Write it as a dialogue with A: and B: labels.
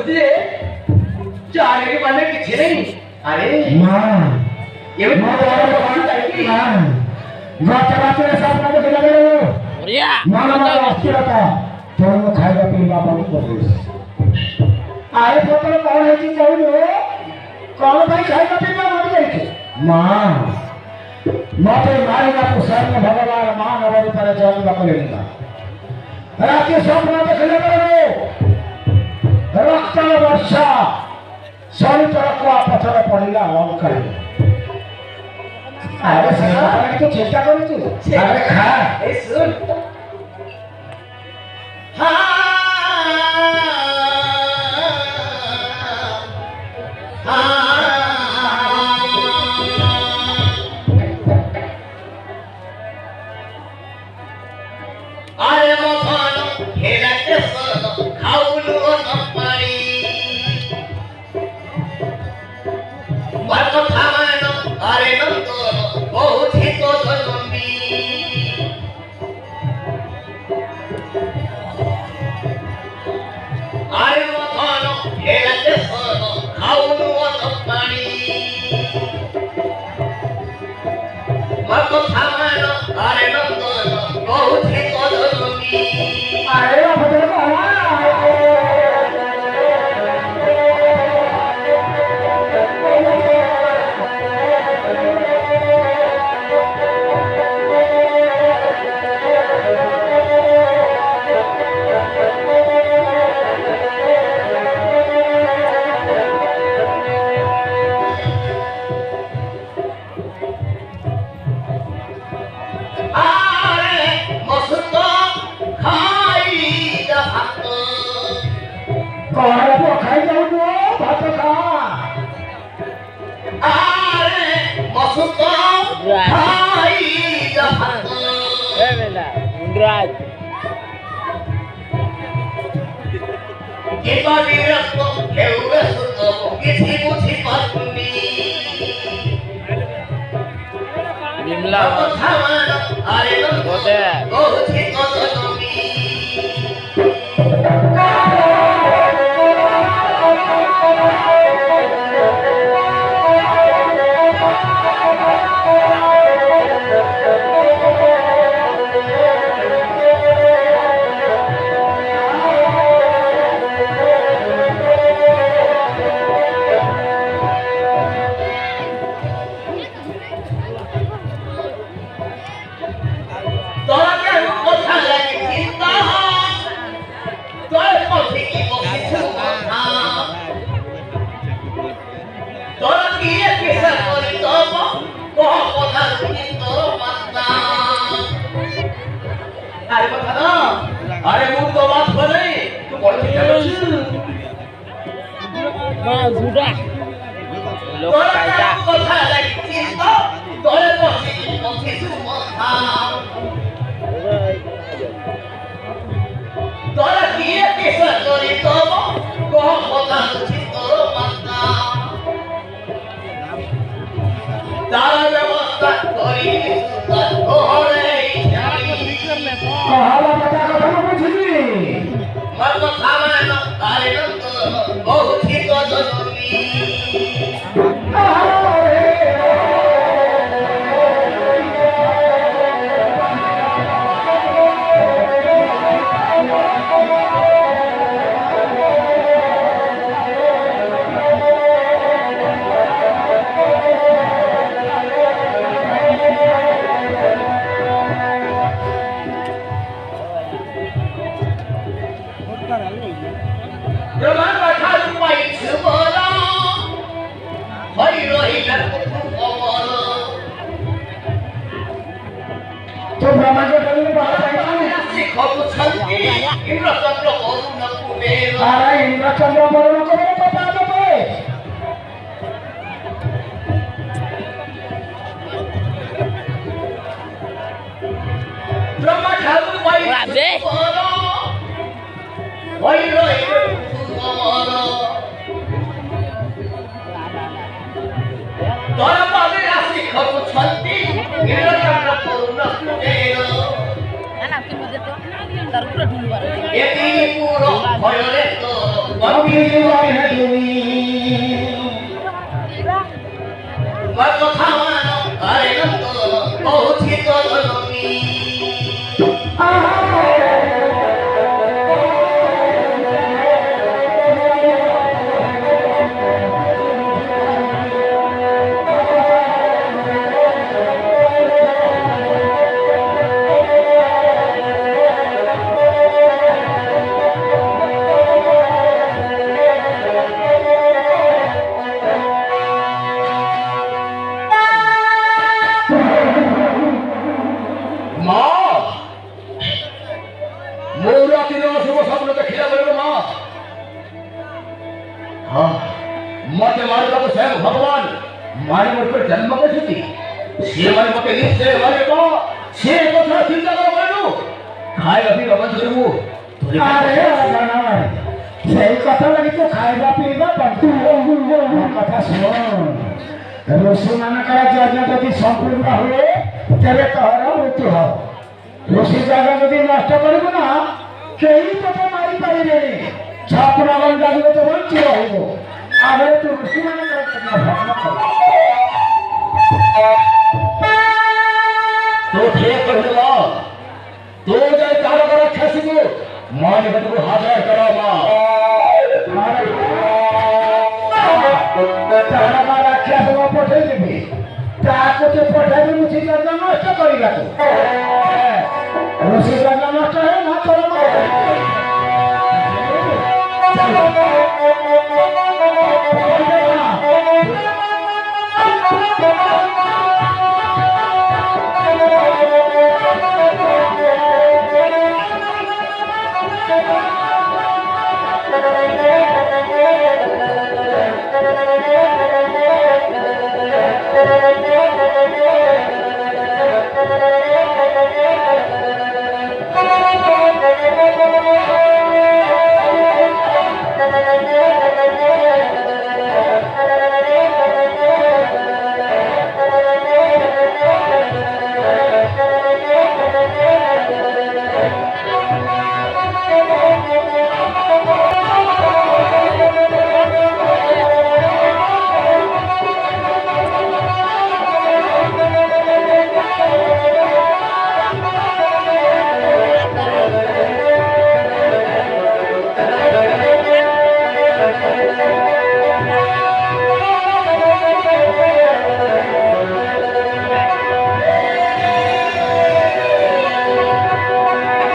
A: बुझे जाने के माने किसी नहीं अरे
B: मां
A: ये मां और कौन चाहिए
B: बात बात साथ में लगे रहो मां मां अस्थिरता तो खाएगा पीवा बंद कर दे आए तो कौन है जी जाऊ कौन भाई खाएगा पीवा बंद करके मां माते मारेगा तो सामने भगवान मां नवरी तरह जान का करेगा रात के स्वप्न देखले रहो रक्त वर्षा सारी तरह को पत्थर पड़ेगा हम करेंगे अरे सेवा करने की चिंता करो तू अरे खा
A: ए सुन
C: अरे मोहन खेला के सोनो खाऊलू नपारी बातो थामानो अरे नंदो बहुत ही तो धनंदी अरे मोहन खेला के सोनो खाऊलू नपारी बातो थामानो अरे नंदो बहुत ही तो धनंदी
B: अरे बदल
A: अरे मुंह तो बात बोले तू बोल के चलो
D: हां झूठा लोग कायदा
C: কথা লাগছিস তো তোরে বসে সুমথা তোরা কি কেসা করি তো কহ কথা লাগছিস তোর মাতা তারা ব্যবস্থা করি তোরে
B: कहाला पता का बुझली
C: मत खाना अरे नंद बहुत ही तो जरूरी
B: तो ब्रह्मा के कल में बाहर आया
C: इंद्रचंद्र वरुण कुबेर
B: अरे इंद्रचंद्र वरुण को मेरे बता दो भाई
C: ब्रह्मा ठाकुर भाई भाई रही तोरा पावे राशि खबु छंती इंद्रचंद्र वरुण कुबेर
D: ना कि मुझे तो दरपुर ढूंढवा
C: एती पूरो भयरे तो
B: की जीवन है तुम्हें
C: मत खावानो अरे नंद बहुत ही तो धनमी
A: मते मारे तो स्वयं भगवान मारे मुझ पर जन्म के सुती से मारे मते निश्चय मारे को से কথা চিন্তা করো বলো খাই অপি রবন করবো
B: अरे সেই কথা লাগি তো খাইবা পিবা বন্ধু কথা শুন ঋষি মানকর যজ্ঞ যদি সম্পূর্ণ হয়ে তবে তোর মৃত্যু হবে ঋষি যজ্ঞ যদি নষ্ট করব না কেই তোকে মারি পারিবে ছাপনা গঙ্গা দিব তো বঞ্চিত হইব আগে তো ঋষি মানকর যজ্ঞ ভগ্ন কর
A: तो ठीक कहलो तो जय तारो कर रक्षा सिगो मान गत को हाजर करो मां
B: तारा का रक्षा सब पठे देबे ताको ते पठे दे मुझे जज्ञ नष्ट करिला तो ऋषि जज्ञ नष्ट है ना तोर